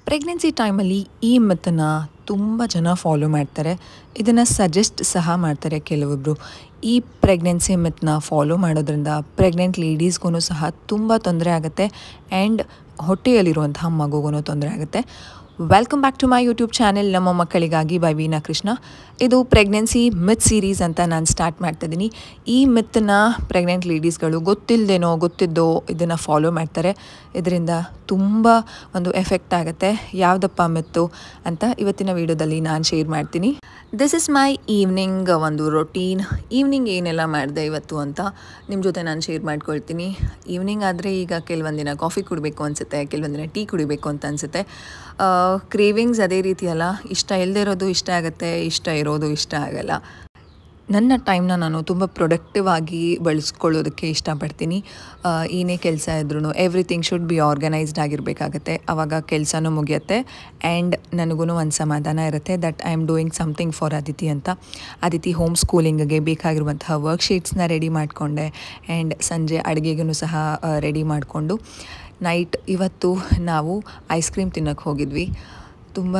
Pregnancy ಟೈಮಲ್ಲಿ ಈ ಮಿತ್ತನ್ನು ತುಂಬ ಜನ ಫಾಲೋ ಮಾಡ್ತಾರೆ. ಇದನ್ನು ಸಜೆಸ್ಟ್ ಸಹ ಮಾಡ್ತಾರೆ ಕೆಲವೊಬ್ಬರು. ಈ ಪ್ರೆಗ್ನೆನ್ಸಿ ಮಿತ್ನ ಫಾಲೋ ಮಾಡೋದ್ರಿಂದ ಪ್ರೆಗ್ನೆಂಟ್ ಲೇಡೀಸ್ಗೂ ಸಹ ತುಂಬ ತೊಂದರೆ ಆಗುತ್ತೆ ಆ್ಯಂಡ್ ಹೊಟ್ಟೆಯಲ್ಲಿರುವಂತಹ ಮಗುಗೂ ತೊಂದರೆ ಆಗುತ್ತೆ. Welcome back to my YouTube channel ನಮ್ಮ ಮಕ್ಕಳಿಗಾಗಿ ಬೈ ವೀನಾ ಕೃಷ್ಣ. ಇದು ಪ್ರೆಗ್ನೆನ್ಸಿ ಮಿತ್ ಸೀರೀಸ್ ಅಂತ ನಾನು ಸ್ಟಾರ್ಟ್ ಮಾಡ್ತಾಯಿದ್ದೀನಿ. ಈ ಮಿತ್ತನ್ನು ಪ್ರೆಗ್ನೆಂಟ್ ಲೇಡೀಸ್ಗಳು ಗೊತ್ತಿದ್ದೋ ಇದನ್ನು ಫಾಲೋ ಮಾಡ್ತಾರೆ. ಇದರಿಂದ ತುಂಬ ಒಂದು ಎಫೆಕ್ಟ್ ಆಗುತ್ತೆ. ಯಾವುದಪ್ಪ ಮಿತ್ತು ಅಂತ ಇವತ್ತಿನ ವಿಡಿಯೋದಲ್ಲಿ ನಾನು ಶೇರ್ ಮಾಡ್ತೀನಿ. ದಿಸ್ ಇಸ್ ಮೈ ಈವ್ನಿಂಗ್ ಒಂದು ರೊಟೀನ್. ಈವ್ನಿಂಗ್ ಏನೆಲ್ಲ ಮಾಡಿದೆ ಇವತ್ತು ಅಂತ ನಿಮ್ಮ ಜೊತೆ ನಾನು ಶೇರ್ ಮಾಡ್ಕೊಳ್ತೀನಿ. ಈವ್ನಿಂಗ್ ಆದರೆ ಈಗ ಕೆಲವೊಂದು ದಿನ ಕಾಫಿ ಕುಡಿಬೇಕು ಅನಿಸುತ್ತೆ, ಕೆಲವೊಂದು ದಿನ ಟೀ ಕುಡಿಬೇಕು ಅಂತ ಅನಿಸುತ್ತೆ. ಕ್ರೇವಿಂಗ್ಸ್ ಅದೇ ರೀತಿ ಅಲ್ಲ, ಇಷ್ಟ ಇಲ್ಲದೆ ಇರೋದು ಇಷ್ಟ ಆಗುತ್ತೆ, ಇಷ್ಟ ಇರೋದು ಇಷ್ಟ ಆಗಲ್ಲ. ನನ್ನ ಟೈಮ್ನ ನಾನು ತುಂಬ ಪ್ರೊಡಕ್ಟಿವ್ ಆಗಿ ಬಳಸ್ಕೊಳ್ಳೋದಕ್ಕೆ ಇಷ್ಟಪಡ್ತೀನಿ. ಏನೇ ಕೆಲಸ ಇದ್ರೂ ಎವ್ರಿಥಿಂಗ್ ಶುಡ್ ಬಿ ಆರ್ಗನೈಸ್ಡ್ ಆಗಿರಬೇಕಾಗತ್ತೆ. ಆವಾಗ ಕೆಲಸನೂ ಮುಗಿಯುತ್ತೆ ಆ್ಯಂಡ್ ನನಗೂ ಒಂದು ಸಮಾಧಾನ ಇರುತ್ತೆ that I am doing something for Aditi ಅಂತ. ಅದಿತಿ ಹೋಮ್ ಸ್ಕೂಲಿಂಗ್ಗೆ ಬೇಕಾಗಿರುವಂತಹ ವರ್ಕ್ಶೀಟ್ಸ್ನ ರೆಡಿ ಮಾಡಿಕೊಂಡೆ ಆ್ಯಂಡ್ ಸಂಜೆ ಅಡುಗೆಗೂ ಸಹ ರೆಡಿ ಮಾಡಿಕೊಂಡು ನೈಟ್ ಇವತ್ತು ನಾವು ಐಸ್ ಕ್ರೀಮ್ ತಿನ್ನೋಕ್ಕೆ ಹೋಗಿದ್ವಿ. ತುಂಬ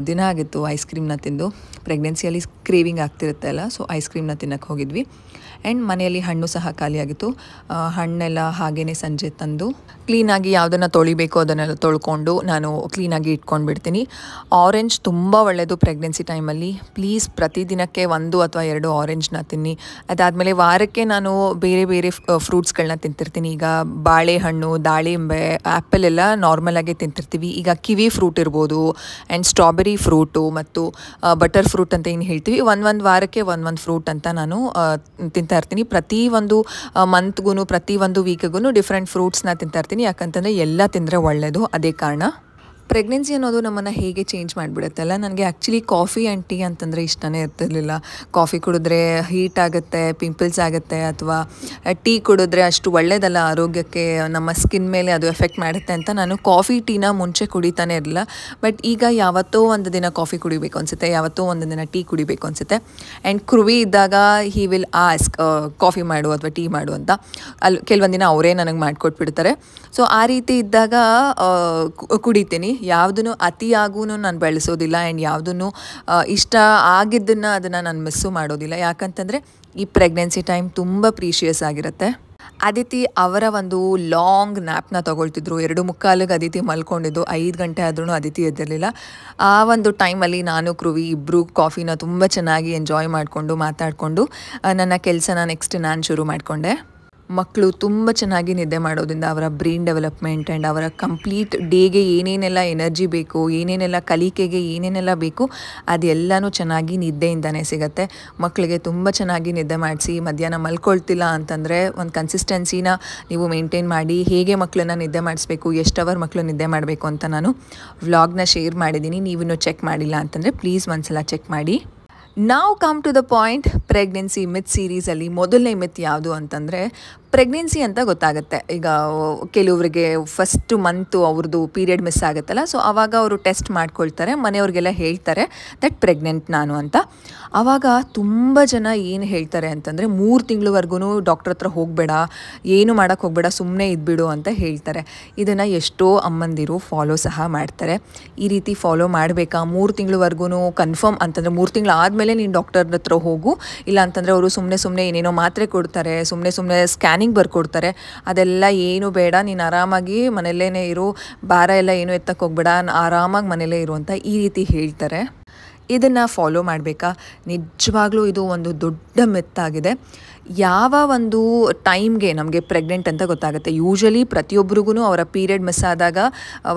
ದಿನ ಆಗಿತ್ತು ಐಸ್ ಕ್ರೀಮ್ನ ತಿಂದು. ಪ್ರೆಗ್ನೆನ್ಸಿಯಲ್ಲಿ ಕ್ರೇವಿಂಗ್ ಆಗ್ತಿರುತ್ತಲ್ಲ, ಸೊ ಐಸ್ ಕ್ರೀಮ್ನ ತಿನ್ನೋಕ್ಕೆ ಹೋಗಿದ್ವಿ. ಆ್ಯಂಡ್ ಮನೆಯಲ್ಲಿ ಹಣ್ಣು ಸಹ ಖಾಲಿಯಾಗಿತ್ತು. ಹಣ್ಣೆಲ್ಲ ಹಾಗೇ ಸಂಜೆ ತಂದು ಕ್ಲೀನಾಗಿ ಯಾವುದನ್ನು ತೊಳಿಬೇಕು ಅದನ್ನೆಲ್ಲ ತೊಳ್ಕೊಂಡು ನಾನು ಕ್ಲೀನಾಗಿ ಇಟ್ಕೊಂಡು ಬಿಡ್ತೀನಿ. ಆರೆಂಜ್ ತುಂಬ ಒಳ್ಳೆಯದು ಪ್ರೆಗ್ನೆನ್ಸಿ ಟೈಮಲ್ಲಿ. ಪ್ಲೀಸ್ ಪ್ರತಿದಿನಕ್ಕೆ 1 ಅಥವಾ 2 ಆರೆಂಜ್ನ ತಿನ್ನಿ. ಅದಾದಮೇಲೆ ವಾರಕ್ಕೆ ನಾನು ಬೇರೆ ಬೇರೆ ಫ್ರೂಟ್ಸ್ಗಳನ್ನ ತಿಂತಿರ್ತೀನಿ. ಈಗ ಬಾಳೆಹಣ್ಣು, ದಾಳಿಂಬೆ, ಆ್ಯಪಲ್ ಎಲ್ಲ ನಾರ್ಮಲಾಗೆ ತಿಂತಿರ್ತೀವಿ. ಈಗ ಕಿವಿ ಫ್ರೂಟ್ ಇರ್ಬೋದು ಆ್ಯಂಡ್ ಸ್ಟ್ರಾಬೆರಿ ಫ್ರೂಟು ಮತ್ತು ಬಟರ್ ಫ್ರೂಟ್ ಅಂತ ಏನು ಹೇಳ್ತೀವಿ, ಒಂದು ವಾರಕ್ಕೆ ಒಂದು ಫ್ರೂಟ್ ಅಂತ ನಾನು ತಿಂತಾ ಇರ್ತೀನಿ. ಪ್ರತಿ ಒಂದು ಮಂತ್ಗೂ ಪ್ರತಿ ಒಂದು ವೀಕ್ಗೂ ಡಿಫ್ರೆಂಟ್ ಫ್ರೂಟ್ಸ್ನ ತಿಂತಾ ಇರ್ತೀನಿ. ಯಾಕಂತಂದರೆ ಎಲ್ಲ ತಿಂದರೆ ಒಳ್ಳೆಯದು. ಅದೇ ಕಾರಣ. ಪ್ರೆಗ್ನೆನ್ಸಿ ಅನ್ನೋದು ನಮ್ಮನ್ನು ಹೇಗೆ ಚೇಂಜ್ ಮಾಡಿಬಿಡುತ್ತಲ್ಲ. ನನಗೆ ಆ್ಯಕ್ಚುಲಿ ಕಾಫಿ ಆ್ಯಂಡ್ ಟೀ ಅಂತಂದರೆ ಇಷ್ಟನೇ ಇರ್ತಿರ್ಲಿಲ್ಲ. ಕಾಫಿ ಕುಡಿದ್ರೆ ಹೀಟ್ ಆಗುತ್ತೆ, ಪಿಂಪಲ್ಸ್ ಆಗುತ್ತೆ, ಅಥವಾ ಟೀ ಕುಡಿದ್ರೆ ಅಷ್ಟು ಒಳ್ಳೆಯದಲ್ಲ ಆರೋಗ್ಯಕ್ಕೆ, ನಮ್ಮ ಸ್ಕಿನ್ ಮೇಲೆ ಅದು ಎಫೆಕ್ಟ್ ಮಾಡುತ್ತೆ ಅಂತ ನಾನು ಕಾಫಿ ಟೀನ ಮುಂಚೆ ಕುಡಿತಾನೆ ಇರಲಿಲ್ಲ. ಬಟ್ ಈಗ ಯಾವತ್ತೋ ಒಂದು ದಿನ ಕಾಫಿ ಕುಡಿಬೇಕು ಅನಿಸುತ್ತೆ, ಯಾವತ್ತೋ ಒಂದು ದಿನ ಟೀ ಕುಡಿಬೇಕು ಅನಿಸುತ್ತೆ. ಆ್ಯಂಡ್ ಕೃವಿ ಇದ್ದಾಗ ಹಿ ವಿಲ್ ಆಸ್ಕ್ ಕಾಫಿ ಮಾಡು ಅಥವಾ ಟೀ ಮಾಡು ಅಂತ. ಅಲ್ಲಿ ಕೆಲವೊಂದು ದಿನ ಅವರೇ ನನಗೆ ಮಾಡಿಕೊಟ್ಬಿಡ್ತಾರೆ. ಸೊ ಆ ರೀತಿ ಇದ್ದಾಗ ಕುಡಿತೀನಿ. ಯಾವುದನ್ನು ಅತಿಯಾಗೂ ನಾನು ಬೆಳೆಸೋದಿಲ್ಲ ಆ್ಯಂಡ್ ಯಾವುದನ್ನು ಇಷ್ಟ ಆಗಿದ್ದನ್ನು ಅದನ್ನು ನಾನು ಮಿಸ್ಸು ಮಾಡೋದಿಲ್ಲ. ಯಾಕಂತಂದರೆ ಈ ಪ್ರೆಗ್ನೆನ್ಸಿ ಟೈಮ್ ತುಂಬ ಪ್ರೀಶಿಯಸ್ ಆಗಿರುತ್ತೆ. ಅದಿತಿ ಅವರ ಒಂದು ಲಾಂಗ್ ನ್ಯಾಪ್ನ ತೊಗೊಳ್ತಿದ್ರು. 2:45ಗೆ ಅದಿತಿ ಮಲ್ಕೊಂಡಿದ್ದು, 5 ಗಂಟೆ ಆದ್ರೂ ಅದಿತಿ ಎದ್ದಿರಲಿಲ್ಲ. ಆ ಒಂದು ಟೈಮಲ್ಲಿ ನಾನು ಕೃವಿ ಇಬ್ಬರು ಕಾಫಿನ ತುಂಬ ಚೆನ್ನಾಗಿ ಎಂಜಾಯ್ ಮಾಡಿಕೊಂಡು ಮಾತಾಡಿಕೊಂಡು ನನ್ನ ಕೆಲಸನ ನೆಕ್ಸ್ಟ್ ನಾನು ಶುರು ಮಾಡಿಕೊಂಡೆ. ಮಕ್ಕಳು ತುಂಬ ಚೆನ್ನಾಗಿ ನಿದ್ದೆ ಮಾಡೋದ್ರಿಂದ ಅವರ ಬ್ರೈನ್ ಡೆವಲಪ್ಮೆಂಟ್ ಆ್ಯಂಡ್ ಅವರ ಕಂಪ್ಲೀಟ್ ಡೇಗೆ ಏನೇನೆಲ್ಲ ಎನರ್ಜಿ ಬೇಕು, ಏನೇನೆಲ್ಲ ಕಲಿಕೆಗೆ ಏನೇನೆಲ್ಲ ಬೇಕು, ಅದೆಲ್ಲನೂ ಚೆನ್ನಾಗಿ ನಿದ್ದೆಯಿಂದನೇ ಸಿಗುತ್ತೆ. ಮಕ್ಕಳಿಗೆ ತುಂಬ ಚೆನ್ನಾಗಿ ನಿದ್ದೆ ಮಾಡಿಸಿ ಮಧ್ಯಾಹ್ನ ಮಲ್ಕೊಳ್ತಿಲ್ಲ ಅಂತಂದರೆ ಒಂದು ಕನ್ಸಿಸ್ಟೆನ್ಸಿನ ನೀವು ಮೇಂಟೈನ್ ಮಾಡಿ. ಹೇಗೆ ಮಕ್ಕಳನ್ನ ನಿದ್ದೆ ಮಾಡಿಸ್ಬೇಕು, ಎಷ್ಟು ಅವರ್ ಮಕ್ಕಳು ನಿದ್ದೆ ಮಾಡಬೇಕು ಅಂತ ನಾನು ವ್ಲಾಗ್ನ ಶೇರ್ ಮಾಡಿದ್ದೀನಿ. ನೀವಿನ್ನೂ ಚೆಕ್ ಮಾಡಿಲ್ಲ ಅಂತಂದರೆ ಪ್ಲೀಸ್ ಒಂದ್ಸಲ ಚೆಕ್ ಮಾಡಿ. ನಾವು come to the point. Pregnancy myth ಸೀರೀಸಲ್ಲಿ ಮೊದಲನೇ ಮಿತ್ ಯಾವುದು ಅಂತಂದರೆ, ಪ್ರೆಗ್ನೆನ್ಸಿ ಅಂತ ಗೊತ್ತಾಗುತ್ತೆ. ಈಗ ಕೆಲವರಿಗೆ ಫಸ್ಟ್ ಮಂತು ಅವ್ರದ್ದು ಪೀರಿಯಡ್ ಮಿಸ್ ಆಗುತ್ತಲ್ಲ, ಸೊ ಆವಾಗ ಅವರು ಟೆಸ್ಟ್ ಮಾಡ್ಕೊಳ್ತಾರೆ, ಮನೆಯವ್ರಿಗೆಲ್ಲ ಹೇಳ್ತಾರೆ ದಟ್ ಪ್ರೆಗ್ನೆಂಟ್ ನಾನು ಅಂತ. ಆವಾಗ ತುಂಬ ಜನ ಏನು ಹೇಳ್ತಾರೆ ಅಂತಂದರೆ 3 ತಿಂಗಳವರೆಗೂ ಡಾಕ್ಟ್ರ್ ಹತ್ರ ಹೋಗಬೇಡ, ಏನು ಮಾಡೋಕ್ಕೆ ಹೋಗಬೇಡ, ಸುಮ್ಮನೆ ಇದ್ಬಿಡು ಅಂತ ಹೇಳ್ತಾರೆ. ಇದನ್ನು ಎಷ್ಟೋ ಅಮ್ಮಂದಿರು ಫಾಲೋ ಸಹ ಮಾಡ್ತಾರೆ. ಈ ರೀತಿ ಫಾಲೋ ಮಾಡಬೇಕಾ? 3 ತಿಂಗಳವರೆಗೂ ಕನ್ಫರ್ಮ್ ಅಂತಂದರೆ 3 ತಿಂಗಳು ಆದಮೇಲೆ ನೀನು ಡಾಕ್ಟರ್ ಹತ್ರ ಹೋಗು. ಇಲ್ಲ ಅಂತಂದರೆ ಅವರು ಸುಮ್ಮನೆ ಏನೇನೋ ಮಾತ್ರೆ ಕೊಡ್ತಾರೆ, ಸುಮ್ಮನೆ ಸ್ಕ್ಯಾನಿಂಗ್ ಬರ್ಕೊಡ್ತಾರೆ. ಅದೆಲ್ಲ ಏನು ಬೇಡ, ನೀನು ಆರಾಮಾಗಿ ಮನೆಯಲ್ಲೇ ಇರು, ಭಾರ ಎಲ್ಲ ಏನು ಎತ್ತಕ್ಕೆ ಹೋಗ್ಬೇಡ, ಆರಾಮಾಗಿ ಮನೆಯಲ್ಲೇ ಇರು ಅಂತ ಈ ರೀತಿ ಹೇಳ್ತಾರೆ. ಇದನ್ನು ಫಾಲೋ ಮಾಡಬೇಕಾ? ನಿಜವಾಗ್ಲೂ ಇದು ಒಂದು ದೊಡ್ಡ ಮಿತ್ತಾಗಿದೆ. ಯಾವ ಒಂದು ಟೈಮ್ಗೆ ನಮಗೆ ಪ್ರೆಗ್ನೆಂಟ್ ಅಂತ ಗೊತ್ತಾಗುತ್ತೆ? ಯೂಶ್ವಲಿ ಪ್ರತಿಯೊಬ್ಬರಿಗೂ ಅವರ ಪೀರಿಯಡ್ ಮಿಸ್ ಆದಾಗ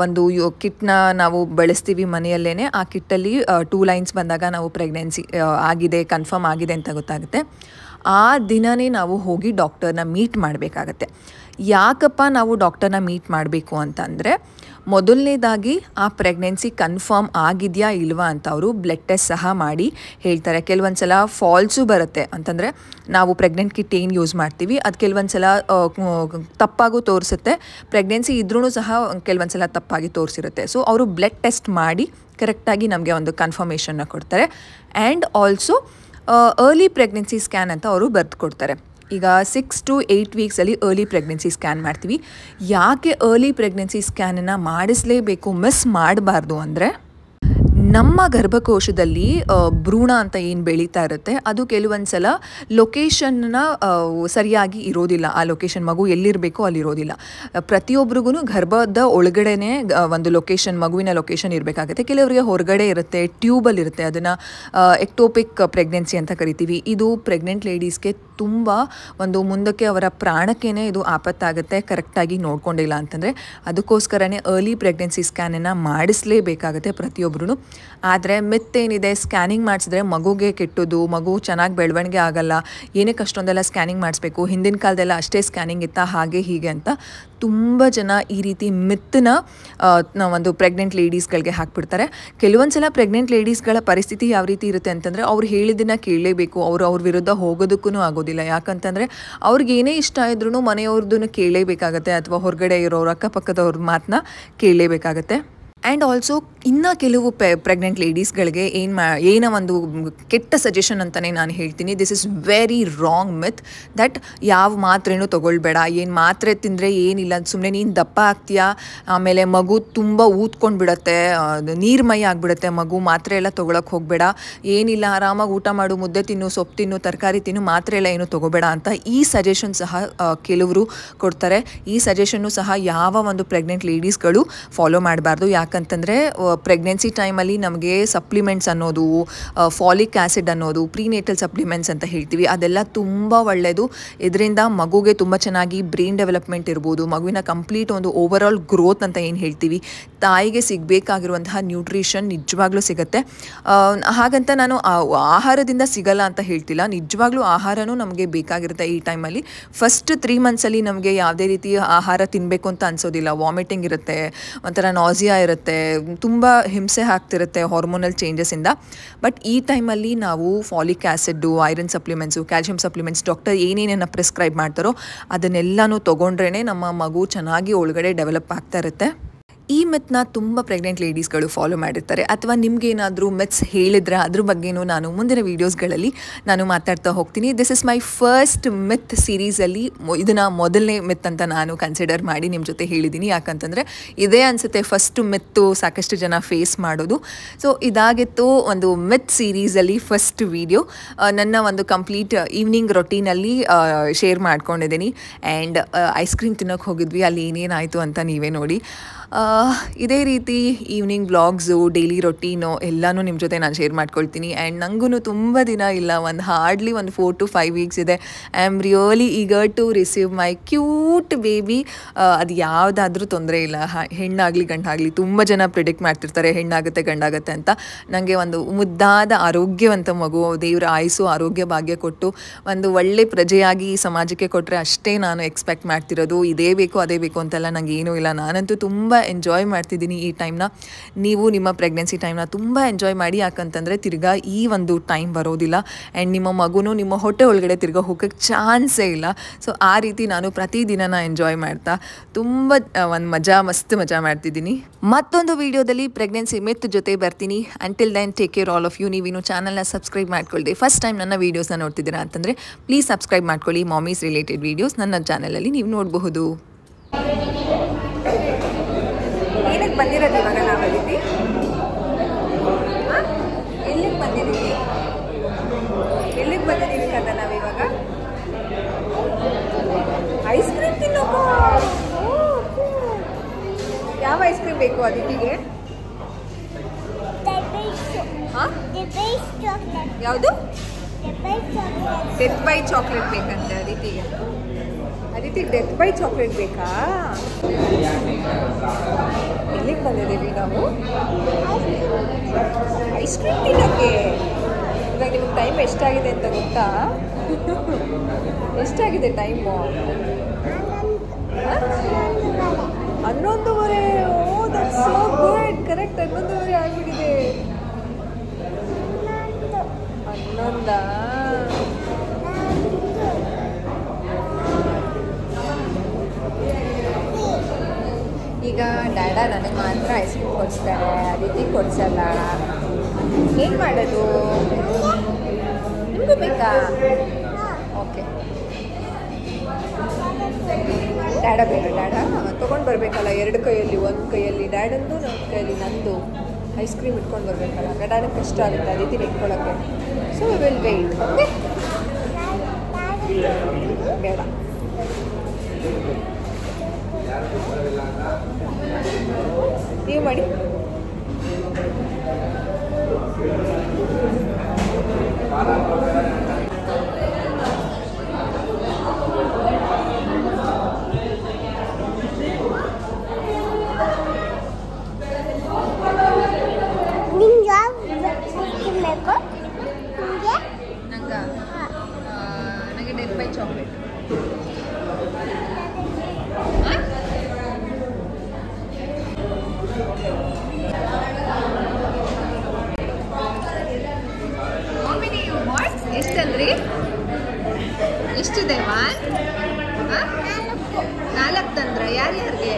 ಒಂದು ಕಿಟ್ನ ನಾವು ಬಳಸ್ತೀವಿ ಮನೆಯಲ್ಲೇ. ಆ ಕಿಟ್ಟಲ್ಲಿ 2 ಲೈನ್ಸ್ ಬಂದಾಗ ನಾವು ಪ್ರೆಗ್ನೆನ್ಸಿ ಆಗಿದೆ, ಕನ್ಫರ್ಮ್ ಆಗಿದೆ ಅಂತ ಗೊತ್ತಾಗುತ್ತೆ. ಆ ದಿನವೇ ನಾವು ಹೋಗಿ ಡಾಕ್ಟರ್ನ ಮೀಟ್ ಮಾಡಬೇಕಾಗತ್ತೆ. ಯಾಕಪ್ಪ ನಾವು ಡಾಕ್ಟರ್ನ ಮೀಟ್ ಮಾಡಬೇಕು ಅಂತಂದರೆ, ಮೊದಲನೇದಾಗಿ ಆ ಪ್ರೆಗ್ನೆನ್ಸಿ ಕನ್ಫರ್ಮ್ ಆಗಿದೆಯಾ ಇಲ್ವಾ ಅಂತ ಅವರು ಬ್ಲಡ್ ಟೆಸ್ಟ್ ಸಹ ಮಾಡಿ ಹೇಳ್ತಾರೆ. ಕೆಲವೊಂದು ಸಲ ಫಾಲ್ಸು ಬರುತ್ತೆ. ಅಂತಂದರೆ ನಾವು ಪ್ರೆಗ್ನೆಂಟ್ ಕಿಟ್ ಏನು ಯೂಸ್ ಮಾಡ್ತೀವಿ ಅದು ಕೆಲವೊಂದು ಸಲ ತಪ್ಪಾಗೂ ತೋರಿಸುತ್ತೆ. ಪ್ರೆಗ್ನೆನ್ಸಿ ಇದ್ರೂ ಸಹ ಕೆಲವೊಂದು ಸಲ ತಪ್ಪಾಗಿ ತೋರಿಸಿರುತ್ತೆ. ಸೊ ಅವರು ಬ್ಲಡ್ ಟೆಸ್ಟ್ ಮಾಡಿ ಕರೆಕ್ಟಾಗಿ ನಮಗೆ ಒಂದು ಕನ್ಫರ್ಮೇಷನ್ನ ಕೊಡ್ತಾರೆ. And also early pregnancy scan ಅಂತ ಅವರು ಬರೆದು ಕೊಡ್ತಾರೆ. ಈಗ 6 to 8 ವೀಕ್ಸಲ್ಲಿ ಅರ್ಲಿ ಪ್ರೆಗ್ನೆನ್ಸಿ ಸ್ಕ್ಯಾನ್ ಮಾಡ್ತೀವಿ. ಯಾಕೆ ಅರ್ಲಿ ಪ್ರೆಗ್ನೆನ್ಸಿ ಸ್ಕ್ಯಾನನ್ನು ಮಾಡಿಸಲೇಬೇಕು, ಮಿಸ್ ಮಾಡಬಾರ್ದು ಅಂದರೆ, ನಮ್ಮ ಗರ್ಭಕೋಶದಲ್ಲಿ ಭ್ರೂಣ ಅಂತ ಏನು ಬೆಳೀತಾ ಇರುತ್ತೆ ಅದು ಕೆಲವೊಂದು ಸಲ ಲೊಕೇಶನ್ನ ಸರಿಯಾಗಿ ಇರೋದಿಲ್ಲ. ಆ ಲೊಕೇಶನ್ ಮಗು ಎಲ್ಲಿರಬೇಕೋ ಅಲ್ಲಿರೋದಿಲ್ಲ. ಪ್ರತಿಯೊಬ್ಬರಿಗೂ ಗರ್ಭದ ಒಳಗಡೆನೇ ಒಂದು ಲೊಕೇಶನ್, ಮಗುವಿನ ಲೊಕೇಶನ್ ಇರಬೇಕಾಗುತ್ತೆ. ಕೆಲವರಿಗೆ ಹೊರಗಡೆ ಇರುತ್ತೆ, ಟ್ಯೂಬಲ್ಲಿ ಇರುತ್ತೆ. ಅದನ್ನು ಎಕ್ಟೋಪಿಕ್ ಪ್ರೆಗ್ನೆನ್ಸಿ ಅಂತ ಕರಿತೀವಿ. ಇದು ಪ್ರೆಗ್ನೆಂಟ್ ಲೇಡೀಸ್ಗೆ ತುಂಬ ಒಂದು ಮುಂದಕ್ಕೆ ಅವರ ಪ್ರಾಣಕ್ಕೇ ಇದು ಆಪತ್ತಾಗುತ್ತೆ ಕರೆಕ್ಟಾಗಿ ನೋಡ್ಕೊಂಡಿಲ್ಲ ಅಂತಂದರೆ. ಅದಕ್ಕೋಸ್ಕರನೇ ಅರ್ಲಿ ಪ್ರೆಗ್ನೆನ್ಸಿ ಸ್ಕ್ಯಾನನ್ನು ಮಾಡಿಸಲೇಬೇಕಾಗುತ್ತೆ ಪ್ರತಿಯೊಬ್ಬರೂ. ಆದರೆ ಮಿತ್ತೇನಿದೆ, ಸ್ಕ್ಯಾನಿಂಗ್ ಮಾಡಿಸಿದ್ರೆ ಮಗುಗೆ ಕೆಟ್ಟದ್ದು, ಮಗು ಚೆನ್ನಾಗಿ ಬೆಳವಣಿಗೆ ಆಗಲ್ಲ, ಏನಕ್ಕೆ ಅಷ್ಟೊಂದೆಲ್ಲ ಸ್ಕ್ಯಾನಿಂಗ್ ಮಾಡಿಸ್ಬೇಕು, ಹಿಂದಿನ ಕಾಲದೆಲ್ಲ ಅಷ್ಟೇ ಸ್ಕ್ಯಾನಿಂಗ್ ಇತ್ತಾ, ಹಾಗೆ ಹೀಗೆ ಅಂತ ತುಂಬ ಜನ ಈ ರೀತಿ ಮಿತ್ತನ್ನ ಒಂದು ಪ್ರೆಗ್ನೆಂಟ್ ಲೇಡೀಸ್ಗಳಿಗೆ ಹಾಕ್ಬಿಡ್ತಾರೆ. ಕೆಲವೊಂದು ಸಲ ಪ್ರೆಗ್ನೆಂಟ್ ಲೇಡೀಸ್ಗಳ ಪರಿಸ್ಥಿತಿ ಯಾವ ರೀತಿ ಇರುತ್ತೆ ಅಂತಂದರೆ, ಅವ್ರು ಹೇಳಿದ್ದನ್ನು ಕೇಳಲೇಬೇಕು, ಅವ್ರ ವಿರುದ್ಧ ಹೋಗೋದಕ್ಕೂ ಆಗೋದಿಲ್ಲ. ಯಾಕಂತಂದರೆ ಅವ್ರಿಗೆ ಏನೇ ಇಷ್ಟ ಇದ್ರೂ ಮನೆಯವ್ರದ್ದನ್ನು ಕೇಳಲೇಬೇಕಾಗತ್ತೆ, ಅಥವಾ ಹೊರಗಡೆ ಇರೋರು ಅಕ್ಕಪಕ್ಕದವ್ರ ಮಾತನ್ನ ಕೇಳಲೇಬೇಕಾಗತ್ತೆ. ಆ್ಯಂಡ್ ಆಲ್ಸೋ ಇನ್ನು ಕೆಲವು ಪ್ರೆಗ್ನೆಂಟ್ ಲೇಡೀಸ್ಗಳಿಗೆ ಏನೋ ಒಂದು ಕೆಟ್ಟ ಸಜೆಷನ್ ಅಂತಲೇ ನಾನು ಹೇಳ್ತೀನಿ. This is very wrong myth that ಯಾವ ಮಾತ್ರೆನೂ ತೊಗೊಳ್ಬೇಡ, ಏನು ಮಾತ್ರೆ ತಿಂದರೆ ಏನಿಲ್ಲ, ಸುಮ್ಮನೆ ನೀನು ದಪ್ಪ ಆಗ್ತೀಯಾ, ಆಮೇಲೆ ಮಗು ತುಂಬ ಊದ್ಕೊಂಡು ಬಿಡುತ್ತೆ, ನೀರ್ಮಯ ಆಗಿಬಿಡುತ್ತೆ ಮಗು, ಮಾತ್ರೆ ಎಲ್ಲ ತೊಗೊಳಕ್ಕೆ ಹೋಗಬೇಡ, ಏನಿಲ್ಲ ಆರಾಮಾಗಿ ಊಟ ಮಾಡು, ಮುದ್ದೆ ತಿನ್ನು, ಸೊಪ್ಪು ತಿನ್ನು, ತರಕಾರಿ ತಿನ್ನು, ಮಾತ್ರೆ ಎಲ್ಲ ಏನು ತೊಗೋಬೇಡ ಅಂತ ಈ ಸಜೆಷನ್ ಸಹ ಕೆಲವರು ಕೊಡ್ತಾರೆ. ಈ ಸಜೆಷನ್ನು ಸಹ ಯಾವ ಒಂದು ಪ್ರೆಗ್ನೆಂಟ್ ಲೇಡೀಸ್ಗಳು ಫಾಲೋ ಮಾಡಬಾರ್ದು. ಯಾಕಂತಂದರೆ ಪ್ರೆಗ್ನೆನ್ಸಿ ಟೈಮಲ್ಲಿ ನಮಗೆ ಸಪ್ಲಿಮೆಂಟ್ಸ್ ಅನ್ನೋದು, ಫಾಲಿಕ್ ಆ್ಯಸಿಡ್ ಅನ್ನೋದು, ಪ್ರೀನೇಟಲ್ ಸಪ್ಲಿಮೆಂಟ್ಸ್ ಅಂತ ಹೇಳ್ತೀವಿ, ಅದೆಲ್ಲ ತುಂಬ ಒಳ್ಳೆಯದು. ಇದರಿಂದ ಮಗುಗೆ ತುಂಬ ಚೆನ್ನಾಗಿ ಬ್ರೈನ್ ಡೆವಲಪ್ಮೆಂಟ್ ಇರ್ಬೋದು, ಮಗುವಿನ ಕಂಪ್ಲೀಟ್ ಒಂದು ಓವರಾಲ್ ಗ್ರೋತ್ ಅಂತ ಏನು ಹೇಳ್ತೀವಿ, ತಾಯಿಗೆ ಸಿಗಬೇಕಾಗಿರುವಂತಹ ನ್ಯೂಟ್ರಿಷನ್ ನಿಜವಾಗ್ಲೂ ಸಿಗುತ್ತೆ. ಹಾಗಂತ ನಾನು ಆಹಾರದಿಂದ ಸಿಗಲ್ಲ ಅಂತ ಹೇಳ್ತಿಲ್ಲ, ನಿಜವಾಗ್ಲೂ ಆಹಾರನೂ ನಮಗೆ ಬೇಕಾಗಿರುತ್ತೆ. ಈ ಟೈಮಲ್ಲಿ ಫಸ್ಟ್ 3 ಮಂತ್ಸಲ್ಲಿ ನಮಗೆ ಯಾವುದೇ ರೀತಿ ಆಹಾರ ತಿನ್ನಬೇಕು ಅಂತ ಅನಿಸೋದಿಲ್ಲ, ವಾಮಿಟಿಂಗ್ ಇರುತ್ತೆ, ಒಂಥರ ನಾಸಿಯಾ ಇರುತ್ತೆ, ತುಂಬ ಹಿಂಸೆ ಆಗ್ತಿರುತ್ತೆ ಹಾರ್ಮೋನಲ್ ಚೇಂಜಸ್ಸಿಂದ. ಬಟ್ ಈ ಟೈಮಲ್ಲಿ ನಾವು folic acid, iron supplements, calcium supplements doctor ಏನೇನೇನು ಪ್ರಿಸ್ಕ್ರೈಬ್ ಮಾಡ್ತಾರೋ ಅದನ್ನೆಲ್ಲನೂ ತೊಗೊಂಡ್ರೇ ನಮ್ಮ ಮಗು ಚೆನ್ನಾಗಿ ಒಳಗಡೆ ಡೆವಲಪ್ ಆಗ್ತಾ ಇರುತ್ತೆ. ಈ ಮಿತ್ನ ತುಂಬ ಪ್ರೆಗ್ನೆಂಟ್ ಲೇಡೀಸ್ಗಳು ಫಾಲೋ ಮಾಡಿರ್ತಾರೆ, ಅಥವಾ ನಿಮಗೇನಾದರೂ ಮಿತ್ಸ್ ಹೇಳಿದ್ರೆ ಅದ್ರ ಬಗ್ಗೆನೂ ನಾನು ಮುಂದಿನ ವೀಡಿಯೋಸ್ಗಳಲ್ಲಿ ನಾನು ಮಾತಾಡ್ತಾ ಹೋಗ್ತೀನಿ. ದಿಸ್ ಇಸ್ ಮೈ ಫಸ್ಟ್ ಮಿತ್ ಸೀರೀಸಲ್ಲಿ ಇದನ್ನು ಮೊದಲನೇ ಮಿತ್ ಅಂತ ನಾನು ಕನ್ಸಿಡರ್ ಮಾಡಿ ನಿಮ್ಮ ಜೊತೆ ಹೇಳಿದ್ದೀನಿ. ಯಾಕಂತಂದರೆ ಇದೇ ಅನಿಸುತ್ತೆ ಫಸ್ಟ್ ಮಿತ್ತು ಸಾಕಷ್ಟು ಜನ ಫೇಸ್ ಮಾಡೋದು. ಸೊ ಇದಾಗಿತ್ತು ಒಂದು ಮಿತ್ ಸೀರೀಸಲ್ಲಿ ಫಸ್ಟ್ ವೀಡಿಯೋ. ನನ್ನ ಒಂದು ಕಂಪ್ಲೀಟ್ ಈವ್ನಿಂಗ್ ರೊಟೀನಲ್ಲಿ ಶೇರ್ ಮಾಡ್ಕೊಂಡಿದ್ದೀನಿ. ಆ್ಯಂಡ್ ಐಸ್ ಕ್ರೀಮ್ ತಿನ್ನೋಕ್ಕೆ ಹೋಗಿದ್ವಿ, ಅಲ್ಲಿ ಏನೇನಾಯಿತು ಅಂತ ನೀವೇ ನೋಡಿ. ಇದೇ ರೀತಿ ಈವ್ನಿಂಗ್ ವ್ಲಾಗ್ಸು, ಡೈಲಿ ರೊಟೀನು ಎಲ್ಲನೂ ನಿಮ್ಮ ಜೊತೆ ನಾನು ಶೇರ್ ಮಾಡ್ಕೊಳ್ತೀನಿ. ಆ್ಯಂಡ್ ನನಗೂ ತುಂಬ ದಿನ ಇಲ್ಲ, ಹಾರ್ಡ್ಲಿ 4 to 5 ವೀಕ್ಸ್ ಇದೆ. I am really eager to receive my cute baby. ಅದು ಯಾವುದಾದ್ರೂ ತೊಂದರೆ ಇಲ್ಲ, ಹೆಣ್ಣಾಗಲಿ ಗಂಡಾಗಲಿ. ತುಂಬ ಜನ ಪ್ರಿಡಿಕ್ಟ್ ಮಾಡ್ತಿರ್ತಾರೆ ಹೆಣ್ಣಾಗುತ್ತೆ ಗಂಡಾಗುತ್ತೆ ಅಂತ. ನನಗೆ ಒಂದು ಮುದ್ದಾದ ಆರೋಗ್ಯವಂತ ಮಗು, ದೇವರ ಆಯುಸ್ಸು ಆರೋಗ್ಯ ಭಾಗ್ಯ ಕೊಟ್ಟು ಒಂದು ಒಳ್ಳೆ ಪ್ರಜೆಯಾಗಿ ಈ ಸಮಾಜಕ್ಕೆ ಕೊಟ್ಟರೆ ಅಷ್ಟೇ ನಾನು ಎಕ್ಸ್ಪೆಕ್ಟ್ ಮಾಡ್ತಿರೋದು. ಇದೇ ಬೇಕು ಅದೇ ಬೇಕು ಅಂತೆಲ್ಲ ನನಗೆ ಏನೂ ಇಲ್ಲ. ನಾನಂತೂ ತುಂಬ ಎಂಜಾಯ್ ಮಾಡ್ತಿದ್ದೀನಿ ಈ ಟೈಮ್ನ. ನೀವು ನಿಮ್ಮ ಪ್ರೆಗ್ನೆನ್ಸಿ ಟೈಮ್ನ ತುಂಬ ಎಂಜಾಯ್ ಮಾಡಿ. ಯಾಕಂತಂದರೆ ತಿರ್ಗಾ ಈ ಒಂದು ಟೈಮ್ ಬರೋದಿಲ್ಲ, ಆ್ಯಂಡ್ ನಿಮ್ಮ ಮಗುನೂ ನಿಮ್ಮ ಹೊಟ್ಟೆ ಒಳಗಡೆ ತಿರ್ಗಾ ಹೋಗೋಕ್ಕೆ ಚಾನ್ಸೇ ಇಲ್ಲ. ಸೊ ಆ ರೀತಿ ನಾನು ಪ್ರತಿದಿನ ಎಂಜಾಯ್ ಮಾಡ್ತಾ ತುಂಬ ಮಸ್ತ್ ಮಜಾ ಮಾಡ್ತಿದ್ದೀನಿ. ಮತ್ತೊಂದು ವಿಡಿಯೋದಲ್ಲಿ ಪ್ರೆಗ್ನೆನ್ಸಿ ಮಿತ್ ಜೊತೆ ಬರ್ತೀನಿ. Until then take care all of you. ನೀವಿನ್ನು ಚಾನಲ್ನ ಸಬ್ಸ್ಕ್ರೈಬ್ ಮಾಡ್ಕೊಳ್ಳಿ. ಫಸ್ಟ್ ಟೈಮ್ ನನ್ನ ವೀಡಿಯೋಸ್ನ ನೋಡ್ತಿದ್ದೀರಾ ಅಂತಂದರೆ ಪ್ಲೀಸ್ ಸಬ್ಸ್ಕ್ರೈಬ್ ಮಾಡ್ಕೊಳ್ಳಿ. ಮಾಮೀಸ್ ರಿಲೇಟೆಡ್ ವೀಡಿಯೋಸ್ ನನ್ನ ಚಾನಲಲ್ಲಿ ನೀವು ನೋಡಬಹುದು. ಏನಕ್ಕೆ ಬಂದಿರೋದು ಇವಾಗ ನಾವಲ್ಲಿದ್ದಿ? ಎಲ್ಲಿಗೆ ಬಂದಿದ್ದೀವಿ? ಎಲ್ಲಿಗೆ ಬಂದಿದ್ದೀವಿ ಕದ ನಾವಿವಾಗ? ಐಸ್ ಕ್ರೀಮ್ ತಿನ್ನೋಕೋ? ಯಾವ ಐಸ್ ಕ್ರೀಮ್ ಬೇಕು ಅದಿತಿಗೆ? ಯಾವುದು? ಡೆತ್ ಬೈ ಚಾಕ್ಲೇಟ್ ಬೇಕಂತೆ ಅದಿತಿಗೆ. ಅದಿತಿಗೆ ಡೆತ್ ಬೈ ಚಾಕ್ಲೇಟ್ ಬೇಕಾ? ಎಲ್ಲಿಗೆ ಬಂದಿದ್ದೀವಿ ನಾವು? ಐಸ್ ಕ್ರೀಮ್ ತಿನ್ನೋಕ್ಕೆ. ಇವಾಗ ನಿಮ್ಗೆ ಟೈಮ್ ಎಷ್ಟಾಗಿದೆ ಅಂತ ಗೊತ್ತಾ? ಎಷ್ಟಾಗಿದೆ time? 11:30. Oh that's so good. Correct 11:30 ಆಗಿಬಿಟ್ಟಿದೆ. 11. ಈಗ ಡ್ಯಾಡ ನನಗೆ ಮಾತ್ರ ಐಸ್ ಕ್ರೀಮ್ ಕೊಡಿಸ್ತಾರೆ, ಅದಿತಿ ಕೊಡಿಸಲ್ಲ. ಏನು ಮಾಡೋದು? ನಿಮಗೂ ಬೇಕಾ? ಓಕೆ. ಡ್ಯಾಡ ಬೇಡ, ಡ್ಯಾಡ ತೊಗೊಂಡು ಬರಬೇಕಲ್ಲ 2 ಕೈಯಲ್ಲಿ, ಒಂದು ಕೈಯಲ್ಲಿ ಡ್ಯಾಡಂದು, ಒಂದು ಕೈಯಲ್ಲಿ ನಂದು ಐಸ್ ಕ್ರೀಮ್ ಇಟ್ಕೊಂಡು ಬರಬೇಕಲ್ಲ. ಡ್ಯಾಡಕ್ಕೆ ಕಷ್ಟ ಆಗುತ್ತೆ ಅದಿತಿನ ಇಟ್ಕೊಳ್ಳೋಕ್ಕೆ. So will wait. ಓಕೆ, ಬೇಡ. ನೀವು ಮಾಡಿ. ನನಗೆ ಡೆತ್ ಬೈ ಚಾಕ್ಲೇಟ್. ಎಷ್ಟಂದ್ರಿ? ಎಷ್ಟಿದೆ? 4 ತಂದ್ರ? ಯಾರ್ಯಾರಿಗೆ?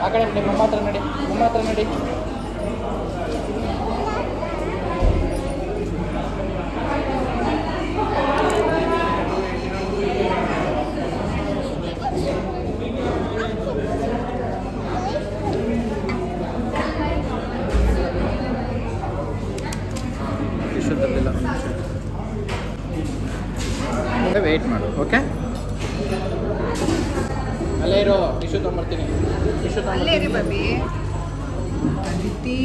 ಆ ಕಡೆ ನಡಿ, ಮಮ್ಮ ಹತ್ರ ನಡಿ, ಮಮ್ಮ ಹತ್ರ ನಡಿ. ಇಷ್ಟೊತ್ತಲ್ಲಿಲ್ಲ, ವೆಯ್ಟ್ ಮಾಡು. ಓಕೆ, ಅಲ್ಲೇ ಇರೋ. ಟಿಶ್ಯೂ ತೊಗೊಂಬರ್ತೀನಿ. ಅಲ್ಲೇ ಇರಿ ಬಬಿ. ಅದಿತಿ,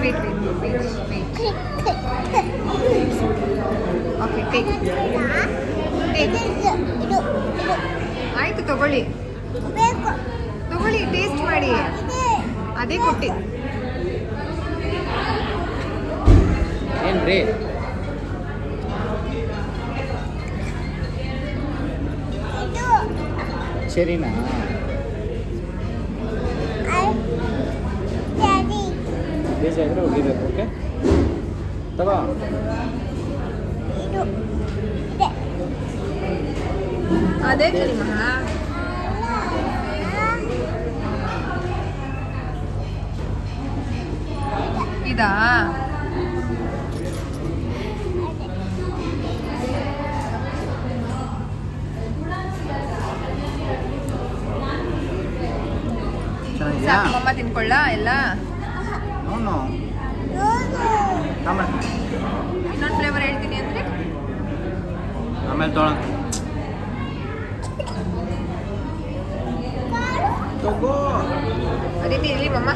ವೇಟ್. Okay, take. ಆಯ್ತು, ತಗೊಳ್ಳಿ, ಟೇಸ್ಟ್ ಮಾಡಿ. ಅದೇ ಕೊಟ್ಟಿ. ಏನ್ರಿ? ಸರಿನಾ? ಬೇಜಾದ್ರೆ ಹೋಗಿಬೇಕು. ಓಕೆ, ತಗೋ. ಅದೇ ಕ್ರೀಮ. ಇದಾ? ಮಮ್ಮ ತಿನ್ಕೊಳ್ಳ ಎಲ್ಲ? ಇನ್ನೊಂದು ಫ್ಲೇವರ್ ಹೇಳ್ತೀನಿ ಅಂದರೆ ಆಮೇಲೆ ತಗೋ. ಅದಿತಿ ಇಲ್ಲಿ ಮಮ್ಮ.